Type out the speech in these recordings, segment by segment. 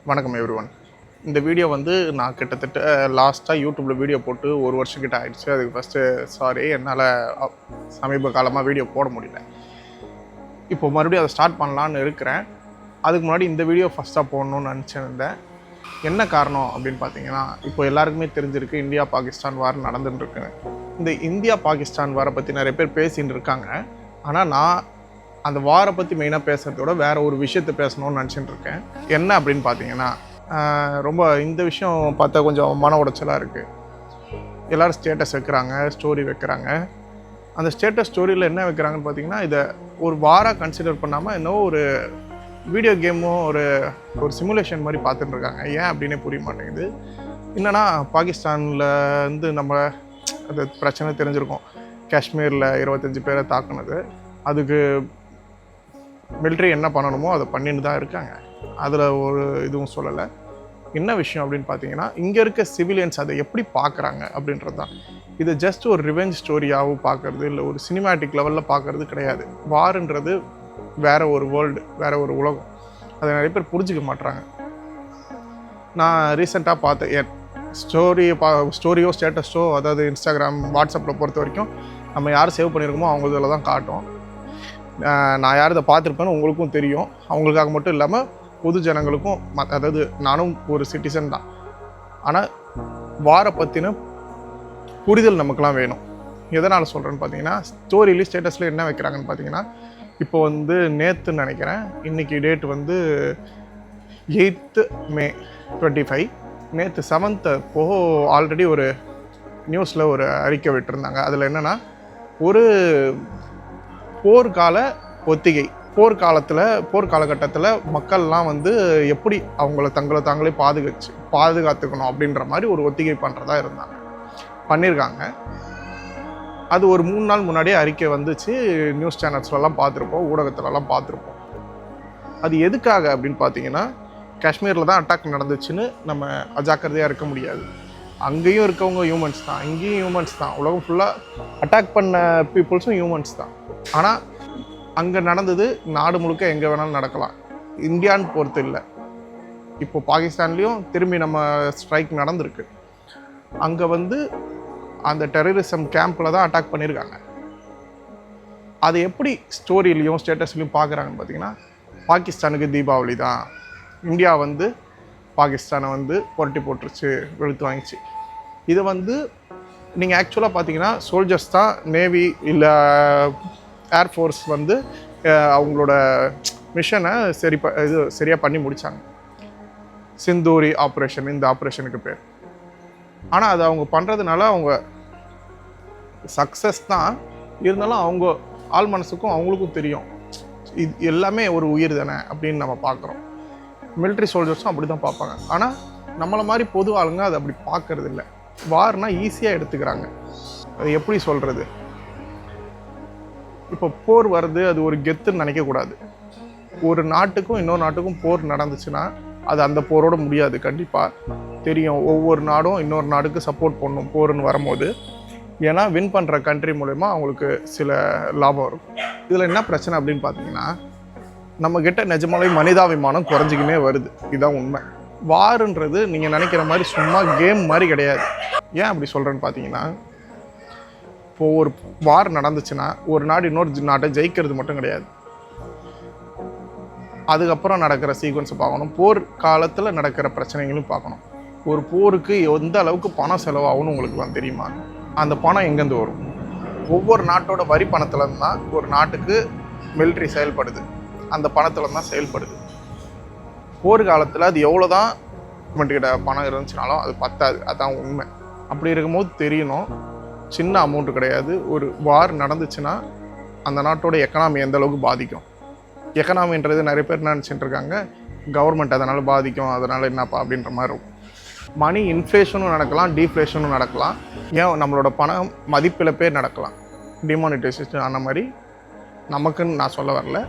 வணக்கம் எவ்ரிவன். இந்த வீடியோ வந்து நான் கிட்டத்தட்ட லாஸ்ட்டாக யூடியூப்பில் வீடியோ போட்டு ஒரு வருஷம் கிட்ட ஆயிடுச்சு. அதுக்கு ஃபஸ்ட்டு சாரி, என்னால் சமீப காலமாக வீடியோ போட முடியல. இப்போ மறுபடியும் அதை ஸ்டார்ட் பண்ணலான்னு இருக்கிறேன். அதுக்கு முன்னாடி இந்த வீடியோ ஃபஸ்ட்டாக போடணும்னு நினச்சிருந்தேன். என்ன காரணம் அப்படின்னு பார்த்தீங்கன்னா, இப்போ எல்லாருக்குமே தெரிஞ்சிருக்கு இந்தியா பாகிஸ்தான் வார் நடந்துட்டு இருக்குன்னு. இந்த இந்தியா பாகிஸ்தான் வாரை பற்றி நிறைய பேர் பேசின்னு இருக்காங்க. ஆனால் நான் அந்த வாரை பற்றி மெயினாக பேசுகிறதோட வேறு ஒரு விஷயத்தை பேசணும்னு நினச்சிட்டு இருக்கேன். என்ன அப்படின்னு பார்த்தீங்கன்னா, ரொம்ப இந்த விஷயம் பார்த்தா கொஞ்சம் மன உடைச்சலாக இருக்குது. எல்லோரும் ஸ்டேட்டஸ் வைக்கிறாங்க, ஸ்டோரி வைக்கிறாங்க. அந்த ஸ்டேட்டஸ் ஸ்டோரியில் என்ன வைக்கிறாங்கன்னு பார்த்தீங்கன்னா, இதை ஒரு வாராக கன்சிடர் பண்ணாமல் இன்னும் ஒரு வீடியோ கேமும் ஒரு சிமுலேஷன் மாதிரி பார்த்துட்டு இருக்காங்க. ஏன் அப்படின்னே புரிய மாட்டேங்குது. என்னென்னா, பாகிஸ்தானில் வந்து நம்ம அது பிரச்சனை தெரிஞ்சிருக்கோம். காஷ்மீரில் 25 பேரை தாக்குனது. அதுக்கு மிலிட்ரி என்ன பண்ணணுமோ அதை பண்ணிட்டு தான் இருக்காங்க. அதில் ஒரு இதுவும் சொல்லலை. என்ன விஷயம் அப்படின்னு பார்த்தீங்கன்னா, இங்கே இருக்க சிவிலியன்ஸ் அதை எப்படி பார்க்குறாங்க அப்படின்றது தான். இது ஜஸ்ட் ஒரு ரிவெஞ்ச் ஸ்டோரியாகவும் பார்க்குறது இல்லை, ஒரு சினிமேட்டிக் லெவலில் பார்க்குறது கிடையாது. வாருன்றது வேறு ஒரு வேர்ல்டு, வேறு ஒரு உலகம். அதை நிறைய பேர் புரிஞ்சிக்க மாட்டுறாங்க. நான் ரீசெண்டாக பார்த்தேன் ஸ்டோரியோ ஸ்டேட்டஸோ, அதாவது இன்ஸ்டாகிராம், வாட்ஸ்அப்பில் பொறுத்த வரைக்கும் நம்ம யார் சேவ் பண்ணியிருக்கோமோ அவங்க இதில் தான் காட்டும். நான் யார் இதை பார்த்துருப்பேன்னு உங்களுக்கும் தெரியும். அவங்களுக்காக மட்டும் இல்லாமல் பொது ஜனங்களுக்கும், அதாவது நானும் ஒரு சிட்டிசன் தான். ஆனால் வாரை பற்றின புரிதல் நமக்குலாம் வேணும். எதனால் சொல்கிறேன்னு பார்த்தீங்கன்னா, ஸ்டோரியிலையும் ஸ்டேட்டஸில் என்ன வைக்கிறாங்கன்னு பார்த்தீங்கன்னா, இப்போ வந்து நேற்றுன்னு நினைக்கிறேன், இன்றைக்கி டேட் வந்து 8 May 2025. நேற்று 7th அப்போது ஆல்ரெடி ஒரு நியூஸில் ஒரு அறிக்கை விட்டுருந்தாங்க. அதில் என்னென்னா, ஒரு போர்க்கால ஒத்திகை, போர்க்காலகட்டத்தில் மக்கள்லாம் வந்து எப்படி தங்களை தாங்களே பாதுகாத்துக்கணும் அப்படின்ற மாதிரி ஒரு ஒத்திகை பண்ணுறதா பண்ணியிருக்காங்க. அது ஒரு 3 நாள் முன்னாடியே அறிக்கை வந்துச்சு. நியூஸ் சேனல்ஸ்லாம் பார்த்துருப்போம், ஊடகத்துலலாம் பார்த்துருப்போம். அது எதுக்காக அப்படின்னு பார்த்தீங்கன்னா, காஷ்மீரில் தான் அட்டாக் நடந்துச்சுன்னு நம்ம அஜாக்கிரதையாக இருக்க முடியாது. அங்கேயும் இருக்கவங்க ஹியூமன்ஸ் தான், இங்கேயும் ஹியூமன்ஸ் தான். உலகம் ஃபுல்லாக அட்டாக் பண்ண பீப்புள்ஸும் ஹியூமன்ஸ் தான். ஆனால் அங்கே நடந்தது நாடு முழுக்க எங்கே வேணாலும் நடக்கலாம். இந்தியான்னு பொறுத்து இல்லை. இப்போ பாகிஸ்தான்லேயும் திரும்பி நம்ம ஸ்ட்ரைக் நடந்திருக்கு. அங்கே வந்து அந்த டெரரிசம் கேம்பில் தான் அட்டாக் பண்ணியிருக்காங்க. அது எப்படி ஸ்டோரியிலையும் ஸ்டேட்டஸ்லையும் பார்க்குறாங்கன்னு பார்த்தீங்கன்னா, பாகிஸ்தானுக்கு தீபாவளி தான், இந்தியா வந்து பாகிஸ்தானை வந்து புரட்டி போட்டுருச்சு, வெளுத்து வாங்கிச்சு. இது வந்து நீங்கள் ஆக்சுவலாக பார்த்தீங்கன்னா, சோல்ஜர்ஸ் தான் நேவி இல்லை ஏர்ஃபோர்ஸ் வந்து அவங்களோட மிஷனை சரியாக பண்ணி முடித்தாங்க. சிந்தூரி ஆப்ரேஷன், இந்த ஆப்ரேஷனுக்கு பேர். ஆனால் அது அவங்க பண்ணுறதுனால அவங்க சக்ஸஸ் தான். இருந்தாலும் அவங்க ஆள் மனசுக்கும் அவங்களுக்கும் தெரியும், இது எல்லாமே ஒரு உயிர் தானே அப்படின்னு நம்ம பார்க்குறோம். மிலிட்ரி சோல்ஜர்ஸும் அப்படி தான் பார்ப்பாங்க. ஆனால் நம்மளை மாதிரி பொது ஆளுங்க அதை அப்படி பார்க்கறது இல்லை. வார்னால் ஈஸியாக எடுத்துக்கிறாங்க. அது எப்படி சொல்கிறது, இப்போ போர் வருது, அது ஒரு கெத்துன்னு நினைக்கக்கூடாது. ஒரு நாட்டுக்கும் இன்னொரு நாட்டுக்கும் போர் நடந்துச்சுன்னா அது அந்த போரோட முடியாது. கண்டிப்பாக தெரியும், ஒவ்வொரு நாடும் இன்னொரு நாடுக்கு சப்போர்ட் பண்ணும் போர்னு வரும்போது. ஏன்னா வின் பண்ணுற கண்ட்ரி மூலமா அவங்களுக்கு சில லாபம் இருக்கும். இதில் என்ன பிரச்சனை அப்படின்னு பார்த்தீங்கன்னா, நம்மக்கிட்ட நிஜமாலே மனிதாபிமானம் குறைஞ்சிக்கினே வருது. இதுதான் உண்மை. வாருன்றது நீங்கள் நினைக்கிற மாதிரி சும்மா கேம் மாதிரி கிடையாது. ஏன் அப்படி சொல்கிறேன்னு பார்த்தீங்கன்னா, இப்போது ஒரு வார் நடந்துச்சுன்னா ஒரு நாடு இன்னொரு நாட்டை ஜெயிக்கிறது மட்டும் கிடையாது. அதுக்கப்புறம் நடக்கிற சீக்வன்ஸை பார்க்கணும், போர் காலத்தில் நடக்கிற பிரச்சனைகளும் பார்க்கணும். ஒரு போருக்கு எந்த அளவுக்கு பணம் செலவாகும்னு உங்களுக்குலாம் தெரியுமா? அந்த பணம் எங்கேருந்து வரும்? ஒவ்வொரு நாட்டோட வரி பணத்துலேருந்து தான் ஒரு நாட்டுக்கு மிலிட்ரி செயல்படுது. அந்த பணத்தில் தான் செயல்படுது. போர் காலத்தில் அது எவ்வளோ தான் கவர்மெண்ட்கிட்ட பணம் இருந்துச்சுனாலும் அது பத்தாது. அதுதான் உண்மை. அப்படி இருக்கும்போது தெரியணும், சின்ன அமௌண்ட்டு கிடையாது. ஒரு வார் நடந்துச்சுன்னா அந்த நாட்டோட எக்கனாமி எந்த அளவுக்கு பாதிக்கும். எக்கனாமின்றது நிறைய பேர் நினச்சிட்டு இருக்காங்க, கவர்மெண்ட் அதனால் பாதிக்கும், அதனால் என்னப்பா அப்படின்ற மாதிரி இருக்கும். மணி இன்ஃப்ளேஷனும் நடக்கலாம், டீஃப்ளேஷனும் நடக்கலாம். ஏன் நம்மளோட பணம் மதிப்பிழப்பே நடக்கலாம். டிமானிட்டைசேஷன் ஆன மாதிரி நமக்குன்னு நான் சொல்ல வரல.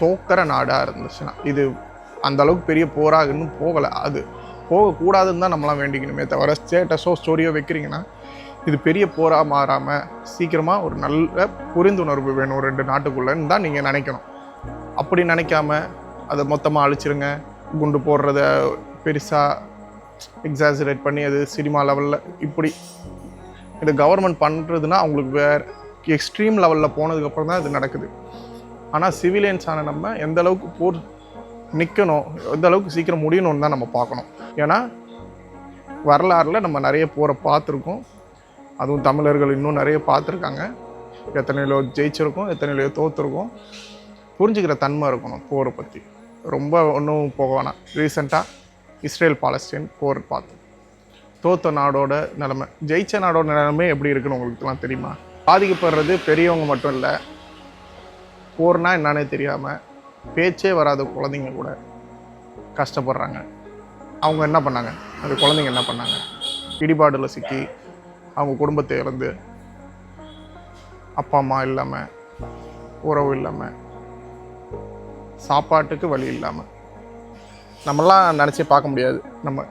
தோக்கிற நாடாக இருந்துச்சுன்னா இது அந்த அளவுக்கு பெரிய போராக இன்னும் போகலை. அது போகக்கூடாதுன்னு தான் நம்மளாம் வேண்டிக்கணுமே தவிர, ஸ்டேட்டஸோ ஸ்டோரியோ வைக்கிறீங்கன்னா இது பெரிய போராக மாறாமல் சீக்கிரமாக ஒரு நல்ல புரிந்துணர்வு வேணும் 2 நாட்டுக்குள்ளேன்னு தான் நீங்கள் நினைக்கணும். அப்படி நினைக்காம அதை மொத்தமாக அழிச்சிருங்க, குண்டு போடுறத பெருசாக எக்ஸாஜரேட் பண்ணி அது சினிமா லெவலில் இப்படி இது கவர்மெண்ட் பண்ணுறதுன்னா அவங்களுக்கு வேறு எக்ஸ்ட்ரீம் லெவலில் போனதுக்கப்புறம் தான் இது நடக்குது. ஆனால் சிவிலியன்ஸான நம்ம எந்த அளவுக்கு போர் நிற்கணும், எந்த அளவுக்கு சீக்கிரம் முடியணும்னு தான் நம்ம பார்க்கணும். ஏன்னா வரலாறில் நம்ம நிறைய போரை பார்த்துருக்கோம். அதுவும் தமிழர்கள் இன்னும் நிறைய பார்த்துருக்காங்க. எத்தனையோ ஜெயிச்சிருக்கோம், எத்தனையோ தோற்றுருக்கோம். புரிஞ்சுக்கிற தன்மை இருக்கணும் போரை பற்றி. ரொம்ப ஒன்றும் போக வேணாம். ரீசெண்டாக இஸ்ரேல் பாலஸ்தீன் போர் பார்த்தோம். தோற்ற நாடோட நிலைமை, ஜெயிச்ச நாடோட நிலைமை எப்படி இருக்குன்னு உங்களுக்குலாம் தெரியுமா? பாதிக்கப்படுறது பெரியவங்க மட்டும் இல்லை, போர்னால் என்னன்னே தெரியாமல் பேச்சே வராத குழந்தைங்க கூட கஷ்டப்படுறாங்க. அவங்க என்ன பண்ணாங்க, அந்த குழந்தைங்க என்ன பண்ணாங்க? இடிபாடில் சிக்கி அவங்க குடும்பத்தை இழந்து, அப்பா அம்மா இல்லாமல், உறவு இல்லாமல், சாப்பாட்டுக்கு வழி இல்லாமல், நம்மளாம் நினச்சி பார்க்க முடியாது. நம்ம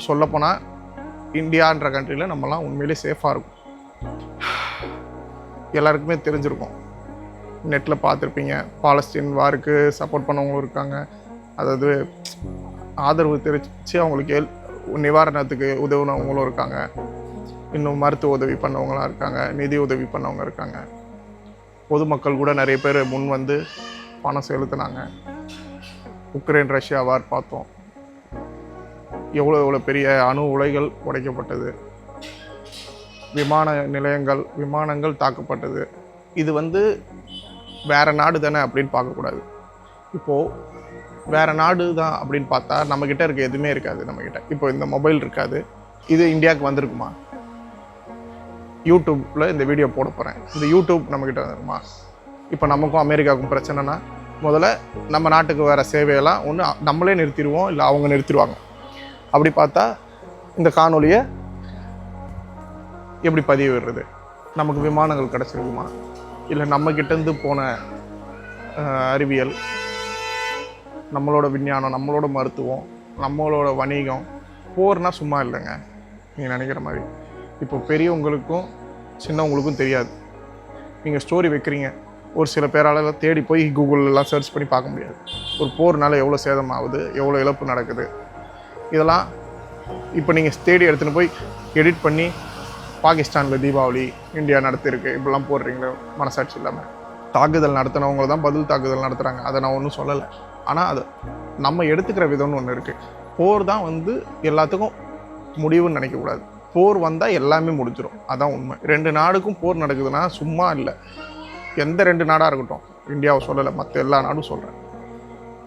சொல்லப்போனால் இந்தியான்ற கண்ட்ரியில் நம்மலாம் உண்மையிலே சேஃபாக இருக்கும். எல்லாருக்குமே தெரிஞ்சிருக்கும், நெட்டில் பார்த்துருப்பீங்க. பாலஸ்தீன் வாருக்கு சப்போர்ட் பண்ணவங்களும் இருக்காங்க, அதாவது ஆதரவு தெரிவித்து அவங்களுக்கு நிவாரணத்துக்கு உதவுனவங்களும் இருக்காங்க. இன்னும் மருத்துவ உதவி பண்ணவங்களாம் இருக்காங்க, நிதி உதவி பண்ணவங்க இருக்காங்க. பொதுமக்கள் கூட நிறைய பேர் முன் வந்து பணம் செலுத்தினாங்க. உக்ரைன் ரஷ்யா வார் பார்த்தோம், எவ்வளோ பெரிய அணு உலைகள் உடைக்கப்பட்டது, விமான நிலையங்கள், விமானங்கள் தாக்கப்பட்டது. இது வந்து வேறு நாடு தானே அப்படின்னு பார்க்கக்கூடாது. இப்போது வேறு நாடு தான் அப்படின்னு பார்த்தா நம்மக்கிட்ட இருக்க எதுவுமே இருக்காது. நம்மக்கிட்ட இப்போ இந்த மொபைல் இருக்காது. இது இந்தியாவுக்கு வந்திருக்குமா? யூடியூப்பில் இந்த வீடியோ போட போகிறேன், இந்த யூடியூப் நம்மக்கிட்ட வந்துருமா? இப்போ நமக்கும் அமெரிக்காவுக்கும் பிரச்சனைனா முதல்ல நம்ம நாட்டுக்கு வர சேவையெல்லாம் ஒன்று நம்மளே நிறுத்திடுவோம், இல்லை அவங்க நிறுத்திடுவாங்க. அப்படி பார்த்தா இந்த காணொலியை எப்படி பதிவு விடுறது? நமக்கு விமானங்கள் கிடச்சிருக்குமா? இல்லை நம்மக்கிட்டேருந்து போன அறிவியல், நம்மளோட விஞ்ஞானம், நம்மளோட மருத்துவம், நம்மளோட வணிகம், போர்னால் சும்மா இல்லைங்க நீங்கள் நினைக்கிற மாதிரி. இப்போ பெரியவங்களுக்கும் சின்னவங்களுக்கும் தெரியாது. நீங்கள் ஸ்டோரி வைக்கிறீங்க, ஒரு சில பேரால் தேடி போய் கூகுளெலாம் சர்ச் பண்ணி பார்க்க முடியாது. ஒரு போர்னால எவ்வளோ சேதம் ஆகுது, எவ்வளோ இழப்பு நடக்குது, இதெல்லாம் இப்போ நீங்கள் தேடி எடுத்துகிட்டு போய் எடிட் பண்ணி பாகிஸ்தானில் தீபாவளி இந்தியா நடத்திருக்கு இப்படிலாம் போடுறீங்களே மனசாட்சி இல்லாமல். தாக்குதல் நடத்தினவங்க தான் பதில் தாக்குதல் நடத்துகிறாங்க, அதை நான் ஒன்றும் சொல்லலை. ஆனால் அது நம்ம எடுத்துக்கிற விதம்னு ஒன்று இருக்குது. போர் தான் வந்து எல்லாத்துக்கும் முடிவுன்னு நினைக்கக்கூடாது. போர் வந்தால் எல்லாமே முடிஞ்சிடும், அதான் உண்மை. 2 நாடுக்கும் போர் நடக்குதுன்னா சும்மா இல்லை. எந்த 2 நாடாக இருக்கட்டும், இந்தியாவை சொல்லலை, மற்ற எல்லா நாடும் சொல்கிறேன்.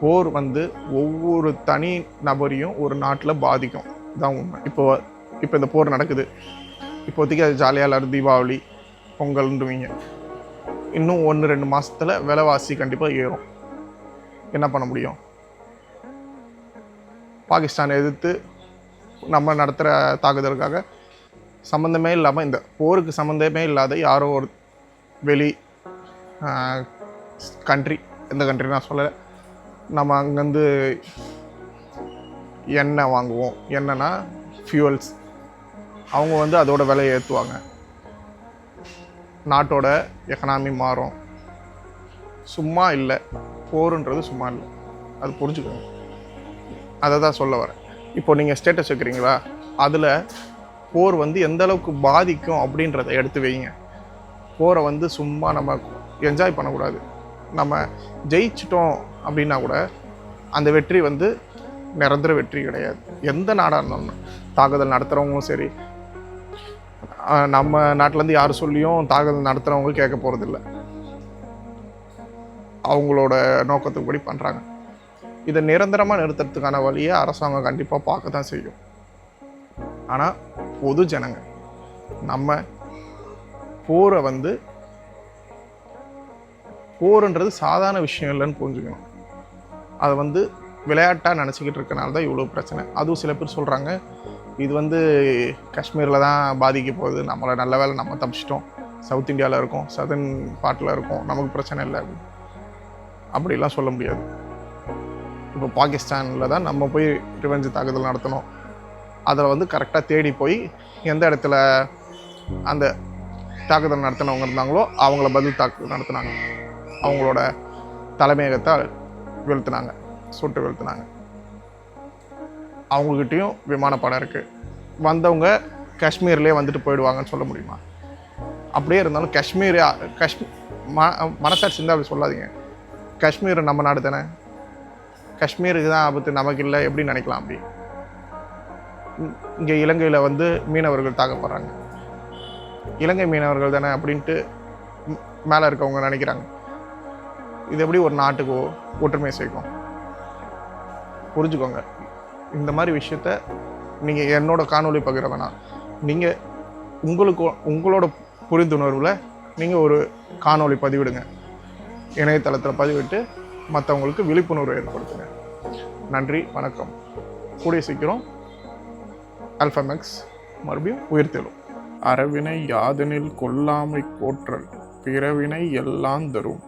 போர் வந்து ஒவ்வொரு தனி நபரையும் ஒரு நாட்டில் பாதிக்கும், இதுதான் உண்மை. இப்போ இந்த போர் நடக்குது, இப்போதைக்கு அது ஜாலியாக எல்லோரும் தீபாவளி பொங்கல்ன்றுவீங்க. இன்னும் 1-2 மாதத்தில் விலைவாசி கண்டிப்பாக ஏறும். என்ன பண்ண முடியும்? பாகிஸ்தானை எதிர்த்து நம்ம நடத்துகிற தாக்குதலுக்காக சம்மந்தமே இல்லாமல், இந்த போருக்கு சம்மந்தமே இல்லாத யாரோ ஒரு வெளி கண்ட்ரி, எந்த கண்ட்ரி நான் சொல்லலை, நம்ம அங்கேருந்து எண்ணெய் வாங்குவோம். எண்ணெய்னா ஃபியூவல்ஸ், அவங்க வந்து அதோட விலையை ஏற்றுவாங்க. நாட்டோட எக்கனாமி மாறும். சும்மா இல்லை, போருன்றது சும்மா இல்லை, அது புரிஞ்சுக்கோங்க. அதை தான் சொல்ல வரேன். இப்போ நீங்கள் ஸ்டேட்டஸ் வைக்கிறீங்களா, அதில் போர் வந்து எந்த அளவுக்கு பாதிக்கும் அப்படின்றத எடுத்து வைங்க. போரை வந்து சும்மா நம்ம என்ஜாய் பண்ணக்கூடாது. நம்ம ஜெயிச்சிட்டோம் அப்படின்னா கூட அந்த வெற்றி வந்து நிரந்தர வெற்றி கிடையாது. எந்த நாடாக இருந்தாலும் தாக்குதல் நடத்துகிறவங்களும் சரி, நம்ம நாட்டிலேருந்து யார் சொல்லியும் தாக்குதல் நடத்துகிறவங்க கேட்க போகிறதில்ல, அவங்களோட நோக்கத்துக்குப்படி பண்ணுறாங்க. இதை நிரந்தரமாக நிறுத்துறதுக்கான வழியை அரசாங்கம் கண்டிப்பாக பார்க்க தான் செய்யும். ஆனால் பொது ஜனங்க நம்ம போரை வந்து, போருன்றது சாதாரண விஷயம் இல்லைன்னு புரிஞ்சுக்கணும். அதை வந்து விளையாட்டாக நினச்சிக்கிட்டு இருக்கனால தான் இவ்வளோ பிரச்சனை. அதுவும் சில பேர் சொல்கிறாங்க இது வந்து காஷ்மீரில் தான் பாதிக்க போகுது, நம்மளை நல்ல வேலை நம்ம தப்பிச்சிட்டோம், சவுத் இந்தியாவில் இருக்கோம், சதர்ன் பார்ட்டில் இருக்கோம், நமக்கு பிரச்சனை இல்லை அப்படின்னு. அப்படிலாம் சொல்ல முடியாது. இப்போ பாகிஸ்தானில் தான் நம்ம போய் ரிவெஞ்சு தாக்குதல் நடத்தணும். அதில் வந்து கரெக்டாக தேடி போய் எந்த இடத்துல அந்த தாக்குதல் நடத்தினவங்க இருந்தாங்களோ அவங்கள பதில் தாக்குதல் நடத்தினாங்க. அவங்களோட தலைமையகத்தை வெளுத்துனாங்க, சுட்டு வெளுத்துனாங்க. அவங்கக்கிட்டேயும் விமானப்படம் இருக்குது. வந்தவங்க காஷ்மீர்லேயே வந்துட்டு போயிடுவாங்கன்னு சொல்ல முடியுமா? அப்படியே இருந்தாலும் மனசாட்சி இருந்தால் அப்படி சொல்லாதீங்க. காஷ்மீர் நம்ம நாடு தானே, காஷ்மீருக்கு தான் ஆபத்து, நமக்கு இல்லை எப்படி நினைக்கலாம்? அப்படி இங்கே இலங்கையில் வந்து மீனவர்கள் தாக்கப்படுறாங்க, இலங்கை மீனவர்கள் தானே அப்படின்ட்டு மேலே இருக்கவங்க நினைக்கிறாங்க. இது எப்படி ஒரு நாட்டுக்கு ஒற்றுமை சேர்க்கும்? புரிஞ்சுக்கோங்க. இந்த மாதிரி விஷயத்த நீங்கள் என்னோட காணொலி பகிர வேணாம். நீங்கள் உங்களோட புரிந்துணர்வில் நீங்கள் ஒரு காணொலி பதிவிடுங்க, இணையதளத்தில் பதிவிட்டு மற்றவங்களுக்கு விழிப்புணர்வு ஏற்படுத்துங்க. நன்றி, வணக்கம். கூடிய சீக்கிரம் ஆல்ஃபா-மேக்ஸ் மறுபடியும் உயிர்த்தெழும். அறவினை யாதெனில் கொல்லாமை போற்றல், பிறவினை எல்லாம் தரும்.